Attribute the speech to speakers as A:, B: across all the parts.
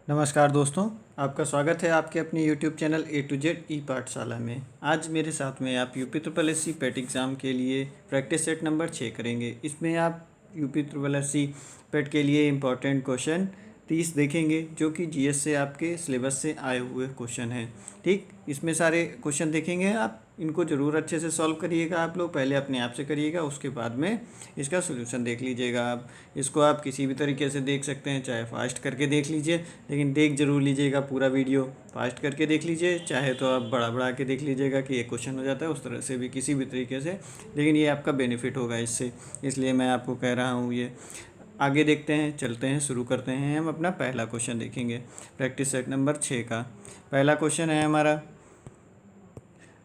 A: नमस्कार दोस्तों, आपका स्वागत है आपके अपने YouTube channel A to Z E Pathshala में। आज मेरे साथ में आप UP triple S C PET exam के लिए प्रैक्टिस सेट नंबर 6 करेंगे। इसमें आप UP triple S C PET के लिए इम्पोर्टेंट क्वेश्चन 30 देखेंगे, जो कि जीएस से आपके सिलेबस से आए हुए क्वेश्चन हैं। ठीक, इसमें सारे क्वेश्चन देखेंगे, आप इनको ज़रूर अच्छे से सॉल्व करिएगा। आप लोग पहले अपने आप से करिएगा, उसके बाद में इसका सोल्यूशन देख लीजिएगा। आप इसको आप किसी भी तरीके से देख सकते हैं, चाहे फास्ट करके देख लीजिए, लेकिन देख जरूर लीजिएगा पूरा वीडियो। फास्ट करके देख लीजिए, चाहे तो आप बड़ा बड़ा के देख लीजिएगा कि एक क्वेश्चन हो जाता है, उस तरह से भी किसी भी तरीके से, लेकिन ये आपका बेनिफिट होगा इससे, इसलिए मैं आपको कह रहा हूँ ये। आगे देखते हैं, चलते हैं, शुरू करते हैं। हम अपना पहला क्वेश्चन देखेंगे प्रैक्टिस सेट नंबर 6 का। पहला क्वेश्चन है हमारा,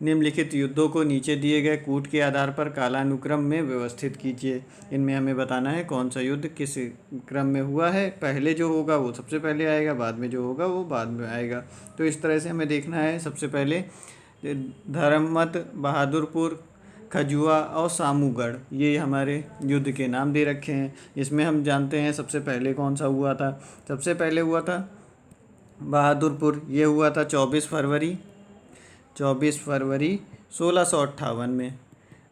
A: निम्नलिखित युद्धों को नीचे दिए गए कूट के आधार पर कालानुक्रम में व्यवस्थित कीजिए। इनमें हमें बताना है कौन सा युद्ध किस क्रम में हुआ है। पहले जो होगा वो सबसे पहले आएगा, बाद में जो होगा वो बाद में आएगा। तो इस तरह से हमें देखना है। सबसे पहले धर्मत, बहादुरपुर, खजुआ और सामूगढ़, ये हमारे युद्ध के नाम दे रखे हैं। इसमें हम जानते हैं सबसे पहले कौन सा हुआ था। सबसे पहले हुआ था बहादुरपुर, ये हुआ था 24 फरवरी 1658 में।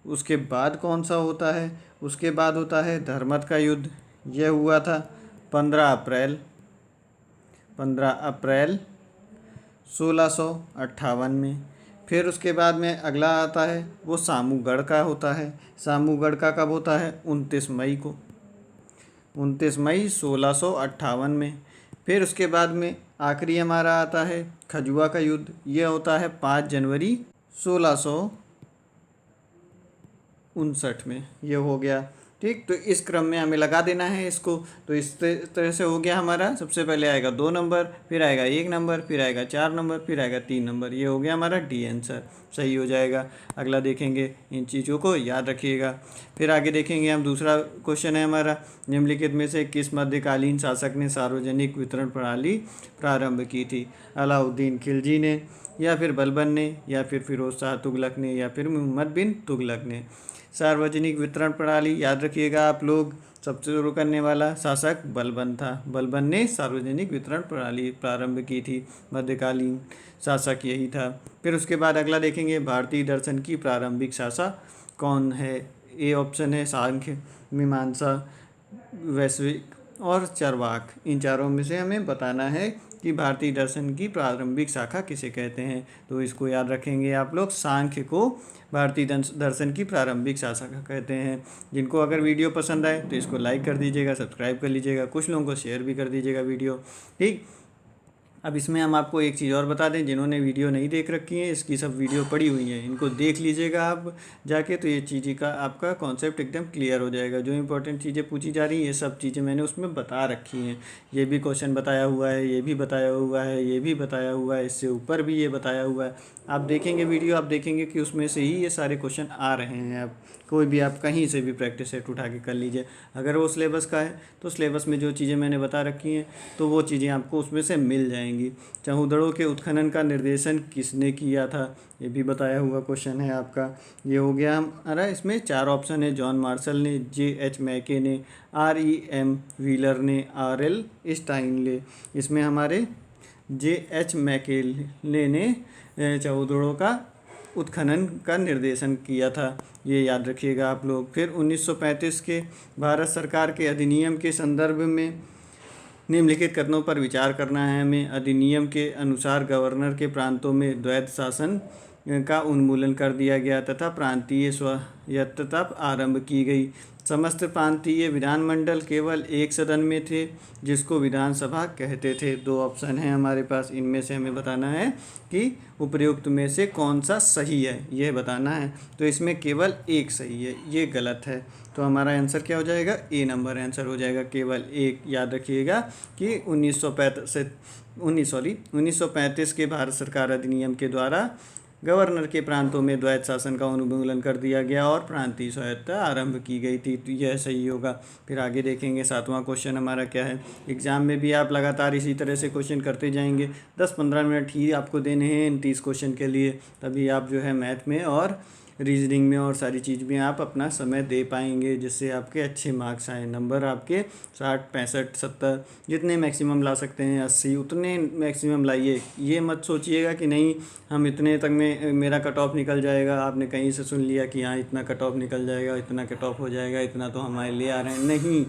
A: उसके बाद कौन सा होता है, उसके बाद होता है धर्मत का युद्ध, यह हुआ था 15 अप्रैल 1658 में। फिर उसके बाद में अगला आता है वो सामूगढ़ का होता है। सामूगढ़ का कब होता है, 29 मई को, 29 मई 1658 में। फिर उसके बाद में आखिरी हमारा आता है खजुआ का युद्ध, यह होता है 5 जनवरी 1659 में। ये हो गया। ठीक, तो इस क्रम में हमें लगा देना है इसको। तो इस तरह से हो गया हमारा। सबसे पहले आएगा 2 नंबर, फिर आएगा 1 नंबर, फिर आएगा 4 नंबर, फिर आएगा 3 नंबर। ये हो गया हमारा डी आंसर, सही हो जाएगा। अगला देखेंगे, इन चीज़ों को याद रखिएगा। फिर आगे देखेंगे हम, दूसरा क्वेश्चन है हमारा, निम्नलिखित में से किस मध्यकालीन शासक ने सार्वजनिक वितरण प्रणाली प्रारंभ की थी। अलाउद्दीन खिलजी ने, या फिर बलबन ने, या फिर फिरोज शाह तुगलक ने, या फिर मोहम्मद बिन तुगलक ने। सार्वजनिक वितरण प्रणाली याद रखिएगा आप लोग। सबसे शुरू करने वाला शासक बलबन था। बलबन ने सार्वजनिक वितरण प्रणाली प्रारंभ की थी। मध्यकालीन शासक यही था। फिर उसके बाद अगला देखेंगे, भारतीय दर्शन की प्रारंभिक शाखा कौन है। ए ऑप्शन है सांख्य, मीमांसा, वैश्विक और चरवाक। इन चारों में से हमें बताना है कि भारतीय दर्शन की प्रारंभिक शाखा किसे कहते हैं। तो इसको याद रखेंगे आप लोग, सांख्य को भारतीय दर्शन की प्रारंभिक शाखा कहते हैं। जिनको अगर वीडियो पसंद आए तो इसको लाइक कर दीजिएगा, सब्सक्राइब कर लीजिएगा, कुछ लोगों को शेयर भी कर दीजिएगा वीडियो। ठीक, अब इसमें हम आपको एक चीज़ और बता दें, जिन्होंने वीडियो नहीं देख रखी है, इसकी सब वीडियो पड़ी हुई हैं, इनको देख लीजिएगा आप जाके। तो ये चीज़ें का आपका कॉन्सेप्ट एकदम क्लियर हो जाएगा। जो इंपॉर्टेंट चीज़ें पूछी जा रही हैं, ये सब चीज़ें मैंने उसमें बता रखी हैं। ये भी क्वेश्चन बताया हुआ है, ये भी बताया हुआ है, ये भी बताया हुआ है, इससे ऊपर भी ये बताया हुआ है। आप देखेंगे वीडियो, आप देखेंगे कि उसमें से ही ये सारे क्वेश्चन आ रहे हैं। आप कोई भी, आप कहीं से भी प्रैक्टिस सेट उठा के कर लीजिए। अगर वो सिलेबस का है तो सिलेबस में जो चीज़ें मैंने बता रखी हैं, तो वो चीज़ें आपको उसमें से मिल जाएंगी। चौहदड़ों के उत्खनन का निर्देशन किसने किया था, ये भी बताया हुआ क्वेश्चन है आपका। ये हो गया हमारा। इसमें 4 ऑप्शन है, जॉन मार्शल ने, J.H. मैके ने, R.E.M. व्हीलर ने, R.L. स्टाइनले। इसमें हमारे J.H. मैकेले ने चौहदड़ों का उत्खनन का निर्देशन किया था, ये याद रखिएगा आप लोग। फिर 1935 के भारत सरकार के अधिनियम के संदर्भ में निम्नलिखित कथनों पर विचार करना है हमें। अधिनियम के अनुसार गवर्नर के प्रांतों में द्वैध शासन का उन्मूलन कर दिया गया तथा प्रांतीय स्वायत्तता आरंभ की गई। समस्त प्रांतीय विधानमंडल केवल एक सदन में थे, जिसको विधानसभा कहते थे। 2 ऑप्शन हैं हमारे पास, इनमें से हमें बताना है कि उपर्युक्त में से कौन सा सही है, यह बताना है। तो इसमें केवल एक सही है, ये गलत है। तो हमारा आंसर क्या हो जाएगा, ए नंबर आंसर हो जाएगा, केवल एक। याद रखिएगा कि 1935 के भारत सरकार अधिनियम के द्वारा गवर्नर के प्रांतों में द्वैध शासन का उन्मूलन कर दिया गया और प्रांतीय स्वायत्तता आरंभ की गई थी। तो यह सही होगा। फिर आगे देखेंगे 7वां क्वेश्चन हमारा क्या है। एग्जाम में भी आप लगातार इसी तरह से क्वेश्चन करते जाएंगे। 10-15 मिनट ही आपको देने हैं इन 30 क्वेश्चन के लिए, तभी आप जो है मैथ में और रीजनिंग में और सारी चीज़ में आप अपना समय दे पाएंगे, जिससे आपके अच्छे मार्क्स आए। नंबर आपके 60, 65, 70 जितने मैक्सिमम ला सकते हैं, 80 उतने मैक्सिमम लाइए। ये मत सोचिएगा कि नहीं हम इतने तक में मेरा कट ऑफ निकल जाएगा। आपने कहीं से सुन लिया कि हाँ इतना कट ऑफ निकल जाएगा, इतना कट ऑफ हो जाएगा, इतना तो हमारे लिए आ रहे हैं, नहीं।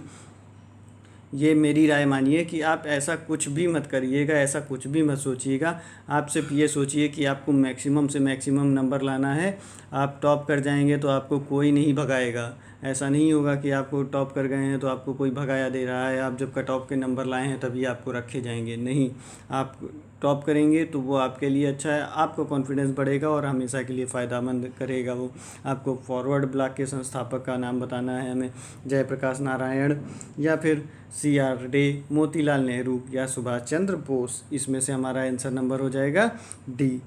A: ये मेरी राय मानिए कि आप ऐसा कुछ भी मत करिएगा, ऐसा कुछ भी मत सोचिएगा। आप सिर्फ ये सोचिए कि आपको मैक्सिमम से मैक्सिमम नंबर लाना है। आप टॉप कर जाएंगे तो आपको कोई नहीं भगाएगा। ऐसा नहीं होगा कि आपको टॉप कर गए हैं तो आपको कोई भगाया दे रहा है, आप जब कट ऑफ के नंबर लाए हैं तभी आपको रखे जाएंगे, नहीं। आप टॉप करेंगे तो वो आपके लिए अच्छा है, आपको कॉन्फिडेंस बढ़ेगा और हमेशा के लिए फ़ायदेमंद करेगा वो। आपको फॉरवर्ड ब्लॉक के संस्थापक का नाम बताना है हमें, जयप्रकाश नारायण या फिर CR डे, मोतीलाल नेहरू या सुभाष चंद्र बोस। इसमें से हमारा आंसर नंबर हो जाएगा डी।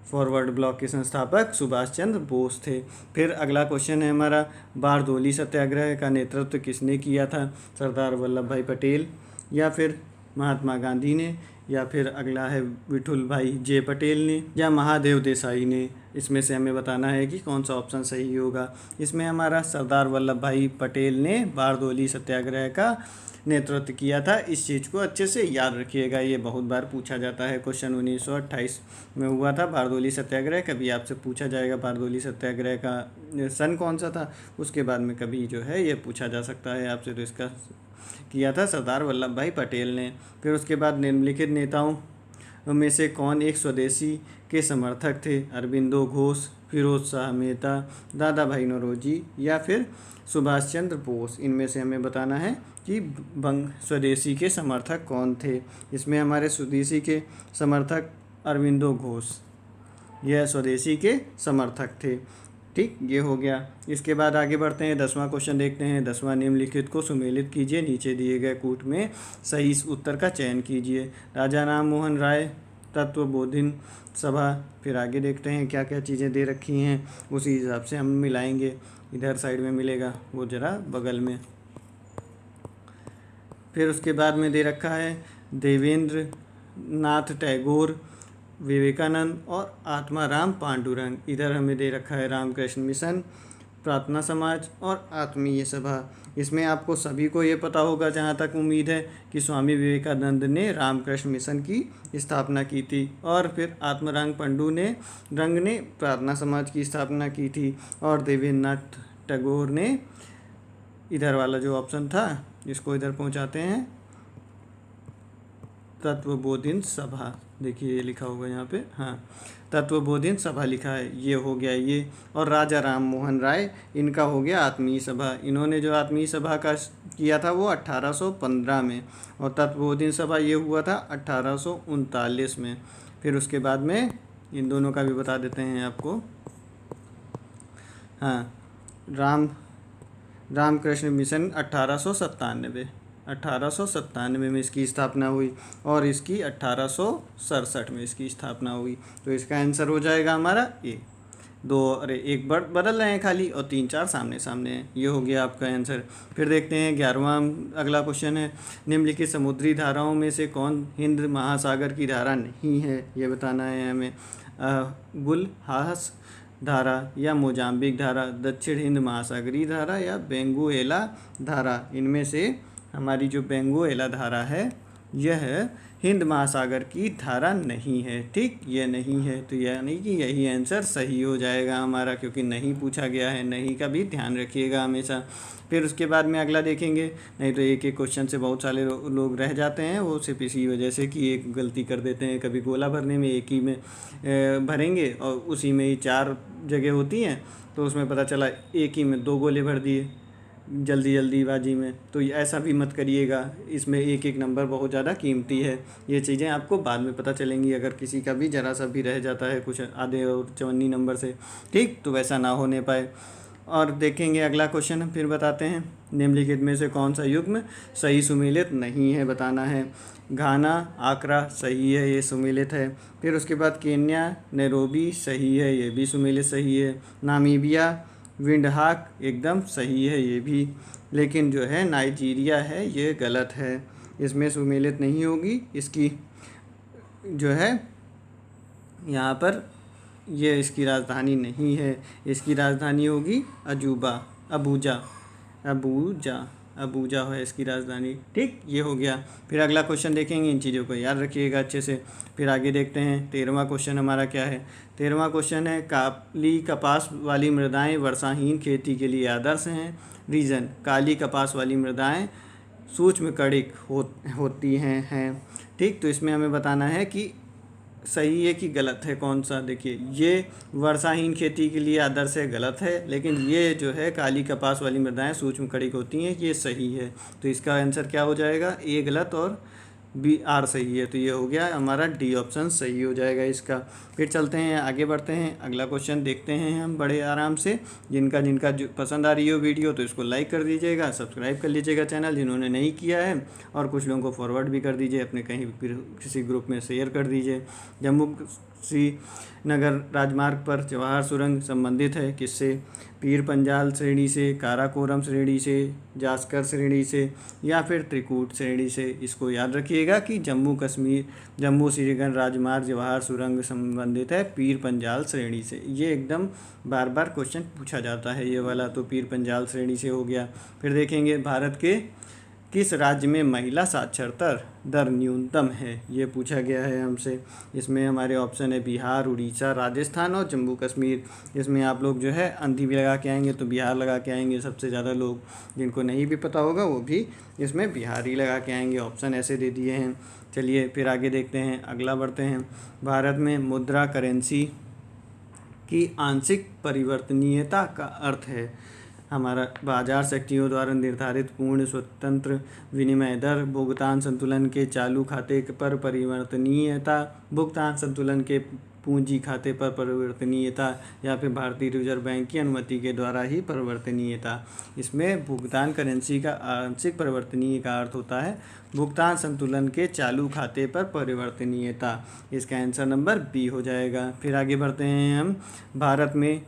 A: फॉरवर्ड ब्लॉक के संस्थापक सुभाष चंद्र बोस थे। फिर अगला क्वेश्चन है हमारा, बारदोली सत्याग्रह का नेतृत्व किसने किया था? सरदार वल्लभ भाई पटेल या फिर महात्मा गांधी ने या फिर अगला है विठुल भाई जे पटेल ने या महादेव देसाई ने। इसमें से हमें बताना है कि कौन सा ऑप्शन सही होगा। इसमें हमारा सरदार वल्लभ भाई पटेल ने बारदोली सत्याग्रह का नेतृत्व किया था। इस चीज़ को अच्छे से याद रखिएगा, ये बहुत बार पूछा जाता है। क्वेश्चन 1928 में हुआ था बारदोली सत्याग्रह। कभी आपसे पूछा जाएगा बारदोली सत्याग्रह का सन कौन सा था, उसके बाद में कभी जो है ये पूछा जा सकता है आपसे। तो इसका किया था सरदार वल्लभ भाई पटेल ने। फिर उसके बाद निम्नलिखित नेताओं में से कौन एक स्वदेशी के समर्थक थे? अरबिंदो घोष, फिरोज शाह मेहता, दादा भाई नौरोजी या फिर सुभाष चंद्र बोस। इनमें से हमें बताना है कि स्वदेशी के समर्थक कौन थे। इसमें हमारे स्वदेशी के समर्थक अरबिंदो घोष, यह स्वदेशी के समर्थक थे। ठीक, ये हो गया। इसके बाद आगे बढ़ते हैं, 10वां क्वेश्चन देखते हैं। 10वां, निम्नलिखित को सुमेलित कीजिए, नीचे दिए गए कूट में सही उत्तर का चयन कीजिए। राजा राम मोहन राय तत्वबोधिनी सभा। फिर आगे देखते हैं क्या क्या चीज़ें दे रखी हैं, उसी हिसाब से हम मिलाएंगे। इधर साइड में मिलेगा, वो ज़रा बगल में। फिर उसके बाद में दे रखा है देवेंद्र नाथ टैगोर, विवेकानंद और आत्माराम पांडुरंग। इधर हमें दे रखा है रामकृष्ण मिशन, प्रार्थना समाज और आत्मीय सभा। इसमें आपको सभी को ये पता होगा जहाँ तक उम्मीद है कि स्वामी विवेकानंद ने रामकृष्ण मिशन की स्थापना की थी और फिर आत्माराम पांडुरंग ने प्रार्थना समाज की स्थापना की थी और देवेंद्रनाथ टैगोर ने, इधर वाला जो ऑप्शन था इसको इधर पहुँचाते हैं, तत्वबोधिनी सभा। देखिए ये लिखा होगा यहाँ पे, हाँ तत्वबोधिनी सभा लिखा है, ये हो गया ये। और राजा राम मोहन राय, इनका हो गया आत्मीय सभा। इन्होंने जो आत्मीय सभा का किया था वो 1815 में, और तत्वबोधिनी सभा ये हुआ था 1839 में। फिर उसके बाद में इन दोनों का भी बता देते हैं आपको। हाँ, रामकृष्ण मिशन 1897 में इसकी स्थापना हुई और इसकी 1867 में इसकी स्थापना हुई। तो इसका आंसर हो जाएगा हमारा ए। दो, अरे एक बदल रहे हैं खाली और 3, 4 सामने सामने हैं। ये हो गया आपका आंसर। फिर देखते हैं 11वां अगला क्वेश्चन है, निम्नलिखित समुद्री धाराओं में से कौन हिंद महासागर की धारा नहीं है, ये बताना है हमें। गुलहास धारा या मोजाम्बिक धारा, दक्षिण हिंद महासागरीय धारा या बेंगुएला धारा। इनमें से हमारी जो बेंगुएला धारा है यह हिंद महासागर की धारा नहीं है। ठीक, ये नहीं है, तो यानी कि यही आंसर सही हो जाएगा हमारा, क्योंकि नहीं पूछा गया है। नहीं का भी ध्यान रखिएगा हमेशा। फिर उसके बाद में अगला देखेंगे, नहीं तो एक एक क्वेश्चन से बहुत सारे लोग रह जाते हैं, वो सिर्फ इसी वजह से कि एक गलती कर देते हैं। कभी गोला भरने में एक ही में भरेंगे और उसी में ही 4 जगह होती हैं, तो उसमें पता चला एक ही में 2 गोले भर दिए जल्दीबाजी में। तो ऐसा भी मत करिएगा, इसमें एक एक नंबर बहुत ज़्यादा कीमती है। ये चीज़ें आपको बाद में पता चलेंगी, अगर किसी का भी ज़रा सा भी रह जाता है कुछ आधे और चवन्नी नंबर से, ठीक, तो वैसा ना होने पाए। और देखेंगे अगला क्वेश्चन, फिर बताते हैं, निम्नलिखित में से कौन सा युग्म सही सुमेलित नहीं है, बताना है। घाना आकरा सही है, ये सुमेलित है। फिर उसके बाद केन्या नैरोबी सही है, ये भी सुमेलित सही है। नामीबिया विंडहाक एकदम सही है ये भी, लेकिन जो है नाइजीरिया है ये गलत है, इसमें सुमेलित नहीं होगी। इसकी जो है यहाँ पर ये इसकी राजधानी नहीं है, इसकी राजधानी होगी अबूजा। अबूजा अबूजा है इसकी राजधानी। ठीक, ये हो गया। फिर अगला क्वेश्चन देखेंगे, इन चीज़ों को याद रखिएगा अच्छे से। फिर आगे देखते हैं 13वां क्वेश्चन हमारा क्या है। 13वां क्वेश्चन है, काली कपास वाली मृदाएं वर्षाहीन खेती के लिए आदर्श हैं। रीज़न, काली कपास वाली मृदाएं सूक्ष्म कणिक होती हैं। ठीक, तो इसमें हमें बताना है कि सही है कि गलत है कौन सा। देखिए, ये वर्षाहीन खेती के लिए आदर्श है, गलत है। लेकिन ये जो है काली कपास वाली मृदाएं सूक्ष्म कणिक होती हैं, ये सही है। तो इसका आंसर क्या हो जाएगा, ए गलत और बी आर सही है। तो ये हो गया हमारा डी ऑप्शन सही हो जाएगा इसका। फिर चलते हैं आगे बढ़ते हैं, अगला क्वेश्चन देखते हैं हम बड़े आराम से। जिनका जिनका जो पसंद आ रही हो वीडियो तो इसको लाइक कर दीजिएगा, सब्सक्राइब कर लीजिएगा चैनल जिन्होंने नहीं किया है, और कुछ लोगों को फॉरवर्ड भी कर दीजिए, अपने कहीं किसी ग्रुप में शेयर कर दीजिए। जम्मू श्रीनगर राजमार्ग पर जवाहर सुरंग संबंधित है किससे, पीर पंजाल श्रेणी से, काराकोरम श्रेणी से, जास्कर श्रेणी से, या फिर त्रिकूट श्रेणी से। इसको याद रखिएगा कि जम्मू श्रीनगर राजमार्ग जवाहर सुरंग संबंधित है पीर पंजाल श्रेणी से। ये एकदम बार बार क्वेश्चन पूछा जाता है ये वाला, तो पीर पंजाल श्रेणी से हो गया। फिर देखेंगे, भारत के किस राज्य में महिला साक्षरता दर न्यूनतम है, ये पूछा गया है हमसे। इसमें हमारे ऑप्शन है बिहार, उड़ीसा, राजस्थान और जम्मू कश्मीर। इसमें आप लोग जो है अंधी भी लगा के आएंगे तो बिहार लगा के आएंगे, सबसे ज़्यादा लोग जिनको नहीं भी पता होगा वो भी इसमें बिहार ही लगा के आएंगे, ऑप्शन ऐसे दे दिए हैं। चलिए फिर आगे देखते हैं, अगला बढ़ते हैं। भारत में मुद्रा करेंसी की आंशिक परिवर्तनीयता का अर्थ है हमारा बाजार शक्तियों द्वारा निर्धारित पूर्ण स्वतंत्र विनिमय दर, भुगतान संतुलन के चालू खाते पर परिवर्तनीयता, भुगतान संतुलन के पूंजी खाते पर परिवर्तनीयता, या फिर भारतीय रिजर्व बैंक की अनुमति के द्वारा ही परिवर्तनीयता। इसमें भुगतान करेंसी का आंशिक परिवर्तनीय का अर्थ होता है भुगतान संतुलन के चालू खाते पर परिवर्तनीयता। इसका आंसर नंबर बी हो जाएगा। फिर आगे बढ़ते हैं हम, भारत में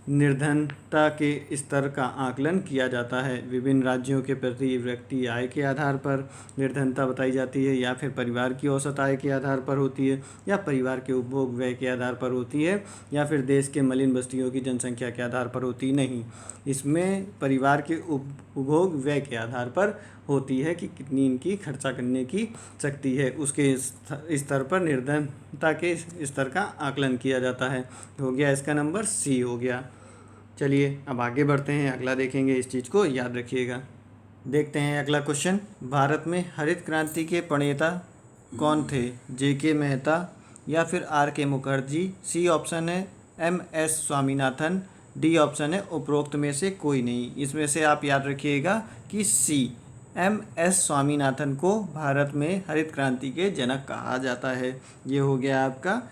A: निर्धनता के स्तर का आकलन किया जाता है। विभिन्न राज्यों के प्रति व्यक्ति आय के आधार पर निर्धनता बताई जाती है, या फिर परिवार की औसत आय के आधार पर होती है, या परिवार के उपभोग व्यय के आधार पर होती है, या फिर देश के मलिन बस्तियों की जनसंख्या के आधार पर होती नहीं। इसमें परिवार के उपभोग व्यय के आधार पर होती है कि कितनी इनकी खर्चा करने की शक्ति है, उसके स्तर पर निर्धनता के स्तर का आकलन किया जाता है। हो गया इसका नंबर सी हो गया। चलिए अब आगे बढ़ते हैं, अगला देखेंगे, इस चीज़ को याद रखिएगा। देखते हैं अगला क्वेश्चन, भारत में हरित क्रांति के प्रणेता कौन थे, जे.के. मेहता या फिर आर.के. मुखर्जी। सी ऑप्शन है M.S. स्वामीनाथन, डी ऑप्शन है उपरोक्त में से कोई नहीं। इसमें से आप याद रखिएगा कि सी M.S. स्वामीनाथन को भारत में हरित क्रांति के जनक कहा जाता है। ये हो गया आपका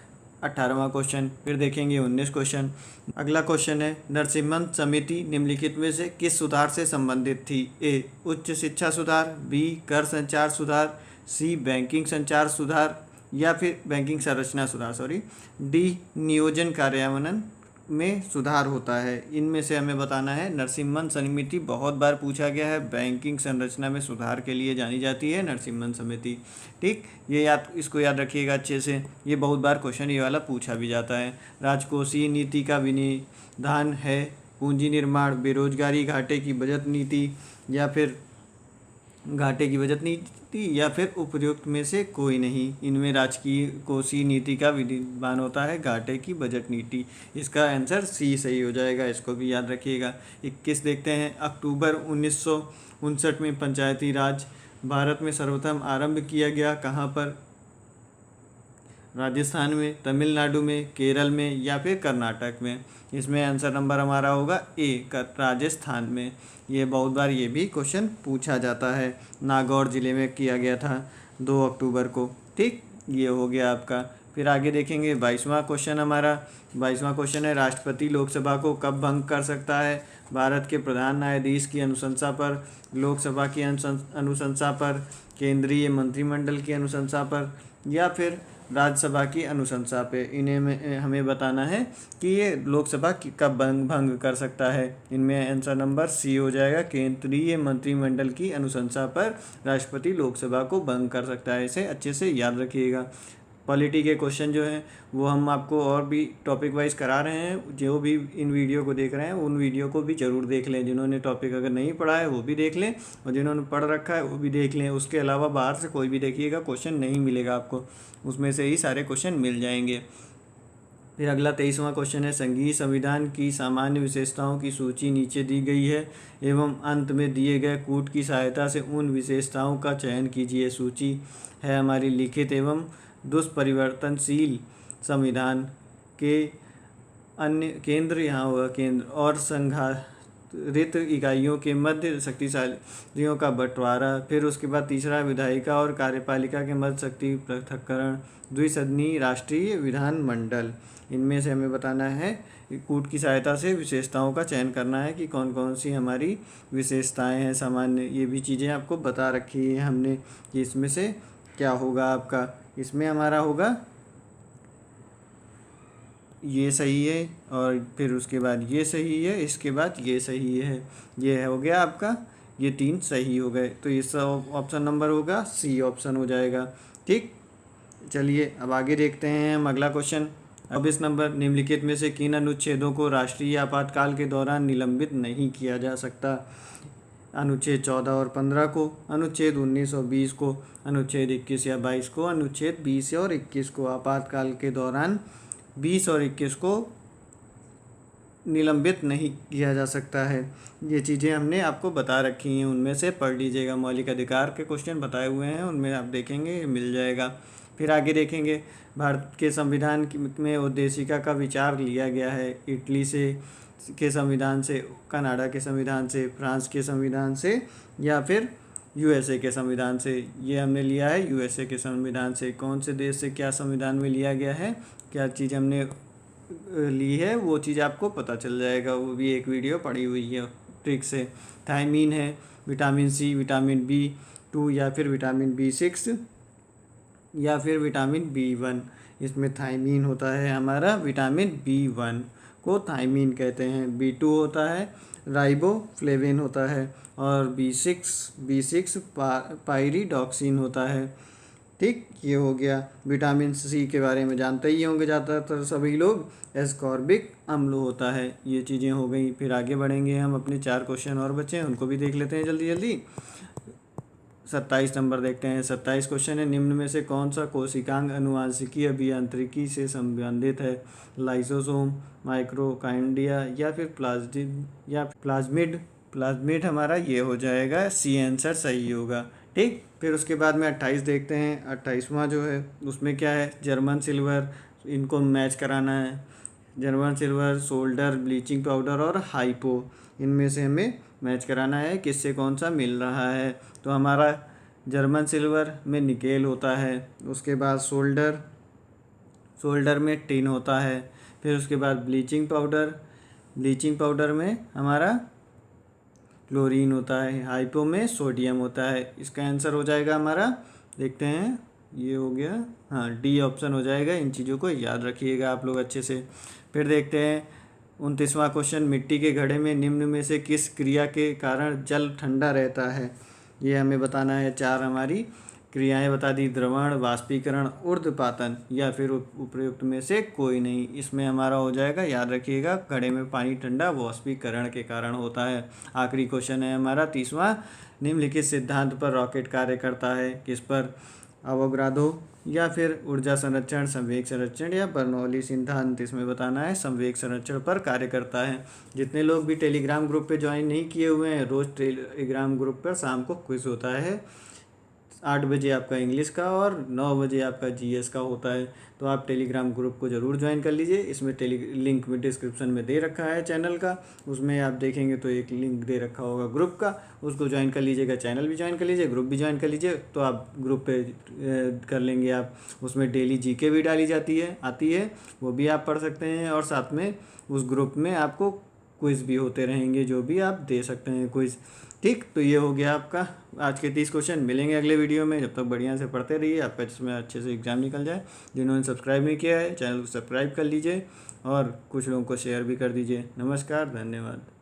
A: 18वां क्वेश्चन। फिर देखेंगे 19 क्वेश्चन। अगला क्वेश्चन है, नरसिम्हन समिति निम्नलिखित में से किस सुधार से संबंधित थी, ए उच्च शिक्षा सुधार, बी कर संचार सुधार, सी बैंकिंग संचार सुधार या फिर बैंकिंग संरचना सुधार डी नियोजन कार्यान्वयन में सुधार होता है। इनमें से हमें बताना है। नरसिम्हन समिति बहुत बार पूछा गया है, बैंकिंग संरचना में सुधार के लिए जानी जाती है नरसिम्हन समिति। ठीक, ये इसको याद रखिएगा अच्छे से, ये बहुत बार क्वेश्चन ये वाला पूछा भी जाता है। राजकोषीय नीति का विनिधान है पूंजी निर्माण, बेरोजगारी, घाटे की बचत नीति या फिर घाटे की बचत नीति, या फिर उपयुक्त में से कोई नहीं। इनमें राजकीय कोषीय नीति का विनिधान होता है घाटे की बजट नीति। इसका आंसर सी सही हो जाएगा, इसको भी याद रखिएगा। 21 देखते हैं, अक्टूबर 1959 में पंचायती राज भारत में सर्वप्रथम आरंभ किया गया कहाँ पर, राजस्थान में, तमिलनाडु में, केरल में या फिर कर्नाटक में। इसमें आंसर नंबर हमारा होगा ए राजस्थान में। ये बहुत बार ये भी क्वेश्चन पूछा जाता है। नागौर ज़िले में किया गया था 2 अक्टूबर को। ठीक, ये हो गया आपका। फिर आगे देखेंगे 22वां क्वेश्चन हमारा। 22वां क्वेश्चन है, राष्ट्रपति लोकसभा को कब भंग कर सकता है, भारत के प्रधान न्यायाधीश की अनुशंसा पर, लोकसभा की अनुशंसा पर, केंद्रीय मंत्रिमंडल की अनुशंसा पर या फिर राज्यसभा की अनुशंसा पे। इन्हें में हमें बताना है कि ये लोकसभा कब भंग कर सकता है। इनमें आंसर नंबर सी हो जाएगा, केंद्रीय मंत्रिमंडल की अनुशंसा पर राष्ट्रपति लोकसभा को भंग कर सकता है। इसे अच्छे से याद रखिएगा। पॉलिटी के क्वेश्चन जो हैं वो हम आपको और भी टॉपिक वाइज करा रहे हैं। जो भी इन वीडियो को देख रहे हैं उन वीडियो को भी ज़रूर देख लें। जिन्होंने टॉपिक अगर नहीं पढ़ा है वो भी देख लें, और जिन्होंने पढ़ रखा है वो भी देख लें। उसके अलावा बाहर से कोई भी देखिएगा क्वेश्चन नहीं मिलेगा आपको, उसमें से ही सारे क्वेश्चन मिल जाएंगे। फिर अगला 23वां क्वेश्चन है, संघीय संविधान की सामान्य विशेषताओं की सूची नीचे दी गई है एवं अंत में दिए गए कूट की सहायता से उन विशेषताओं का चयन कीजिए। सूची है हमारी लिखित एवं दुष्परिवर्तनशील संविधान के अन्य केंद्र, यहाँ होगा केंद्र, और संघारित इकाइयों के मध्य शक्तिशालियों का बंटवारा। फिर उसके बाद तीसरा, विधायिका और कार्यपालिका के मध्य शक्ति पृथक्करण, द्विसदनीय राष्ट्रीय विधानमंडल। इनमें से हमें बताना है, कूट की सहायता से विशेषताओं का चयन करना है कि कौन कौन सी हमारी विशेषताएं हैं सामान्य। ये भी चीज़ें आपको बता रखी है हमने कि इसमें से क्या होगा आपका। इसमें हमारा होगा ये सही है, और फिर उसके बाद ये सही है, इसके बाद ये सही है। ये हो गया आपका, ये 3 सही हो गए। तो ये सब ऑप्शन नंबर होगा सी ऑप्शन हो जाएगा। ठीक, चलिए अब आगे देखते हैं हम अगला क्वेश्चन। 24 नंबर, निम्नलिखित में से किन अनुच्छेदों को राष्ट्रीय आपातकाल के दौरान निलंबित नहीं किया जा सकता? अनुच्छेद 14 और 15 को, अनुच्छेद 19 और 20 को, अनुच्छेद 21 या 22 को, अनुच्छेद 20 और 21 को। आपातकाल के दौरान 20 और 21 को निलंबित नहीं किया जा सकता है। ये चीज़ें हमने आपको बता रखी हैं, उनमें से पढ़ लीजिएगा। मौलिक अधिकार के क्वेश्चन बताए हुए हैं, उनमें आप देखेंगे मिल जाएगा। फिर आगे देखेंगे, भारत के संविधान में उद्देशिका का विचार लिया गया है इटली के संविधान से, कनाडा के संविधान से, फ्रांस के संविधान से, या फिर यूएसए के संविधान से। ये हमने लिया है यूएसए के संविधान से। कौन से देश से क्या संविधान में लिया गया है, क्या चीज़ हमने ली है, वो चीज़ आपको पता चल जाएगा। वो भी एक वीडियो पड़ी हुई है ट्रिक से। थायमीन है, विटामिन सी, विटामिन B2, या फिर विटामिन B6, या फिर विटामिन B1। इसमें थायमीन होता है हमारा, विटामिन B1 को थायमीन कहते हैं। B2 होता है राइबोफ्लेविन होता है, और B6 पायरिडॉक्सिन होता है। ठीक, ये हो गया। विटामिन सी के बारे में जानते ही होंगे ज़्यादातर सभी लोग, एस्कॉर्बिक अम्ल होता है। ये चीज़ें हो गई। फिर आगे बढ़ेंगे हम, अपने 4 क्वेश्चन और बचे हैं, उनको भी देख लेते हैं जल्दी जल्दी। 27 नंबर देखते हैं। 27 क्वेश्चन है, निम्न में से कौन सा कोशिकांग अनुवांशिकी अभियांत्रिकी से संबंधित है? लाइसोसोम, माइक्रोकाइंडिया, या फिर प्लाज्मिड, या प्लाज्मिड हमारा ये हो जाएगा, सी आंसर सही होगा। ठीक, फिर उसके बाद में 28 देखते हैं। 28वां जो है उसमें क्या है, जर्मन सिल्वर, इनको मैच कराना है। German silver, solder, bleaching powder और हाइपो, इनमें से हमें मैच कराना है किससे कौन सा मिल रहा है। तो हमारा जर्मन सिल्वर में निकेल होता है, उसके बाद सोल्डर में टिन होता है। फिर उसके बाद ब्लीचिंग पाउडर में हमारा क्लोरीन होता है। हाइपो में सोडियम होता है। इसका आंसर हो जाएगा हमारा, देखते हैं, ये हो गया, हाँ डी ऑप्शन हो जाएगा। इन चीज़ों को याद रखिएगा आप लोग अच्छे से। फिर देखते हैं 29वां क्वेश्चन, मिट्टी के घड़े में निम्न में से किस क्रिया के कारण जल ठंडा रहता है? ये हमें बताना है। 4 हमारी क्रियाएं बता दी, द्रवण, वाष्पीकरण, ऊर्ध्वपातन, या फिर उपयुक्त में से कोई नहीं। इसमें हमारा हो जाएगा, याद रखिएगा, घड़े में पानी ठंडा वाष्पीकरण के कारण होता है। आखिरी क्वेश्चन है हमारा 30वां, निम्नलिखित सिद्धांत पर रॉकेट कार्य करता है? किस पर? अवोगाद्रो, या फिर ऊर्जा संरक्षण, संवेग संरक्षण, या बर्नौली सिद्धांत। इसमें बताना है संवेग संरक्षण पर कार्य करता है। जितने लोग भी टेलीग्राम ग्रुप पे ज्वाइन नहीं किए हुए हैं, रोज़ टेलीग्राम ग्रुप पर शाम को क्विज होता है। 8 बजे आपका इंग्लिश का और 9 बजे आपका जीएस का होता है। तो आप टेलीग्राम ग्रुप को ज़रूर ज्वाइन कर लीजिए। इसमें लिंक भी डिस्क्रिप्शन में दे रखा है चैनल का, उसमें आप देखेंगे तो एक लिंक दे रखा होगा ग्रुप का, उसको ज्वाइन कर लीजिएगा। चैनल भी ज्वाइन कर लीजिए, ग्रुप भी ज्वाइन कर लीजिए, तो आप ग्रुप पे कर लेंगे आप। उसमें डेली जीके भी डाली आती है, वो भी आप पढ़ सकते हैं, और साथ में उस ग्रुप में आपको क्विज़ भी होते रहेंगे, जो भी आप दे सकते हैं क्विज़। ठीक, तो ये हो गया आपका आज के 30 क्वेश्चन। मिलेंगे अगले वीडियो में, जब तक बढ़िया से पढ़ते रहिए, आपका जिसमें अच्छे से एग्ज़ाम निकल जाए। जिन्होंने सब्सक्राइब नहीं किया है, चैनल को सब्सक्राइब कर लीजिए, और कुछ लोगों को शेयर भी कर दीजिए। नमस्कार, धन्यवाद।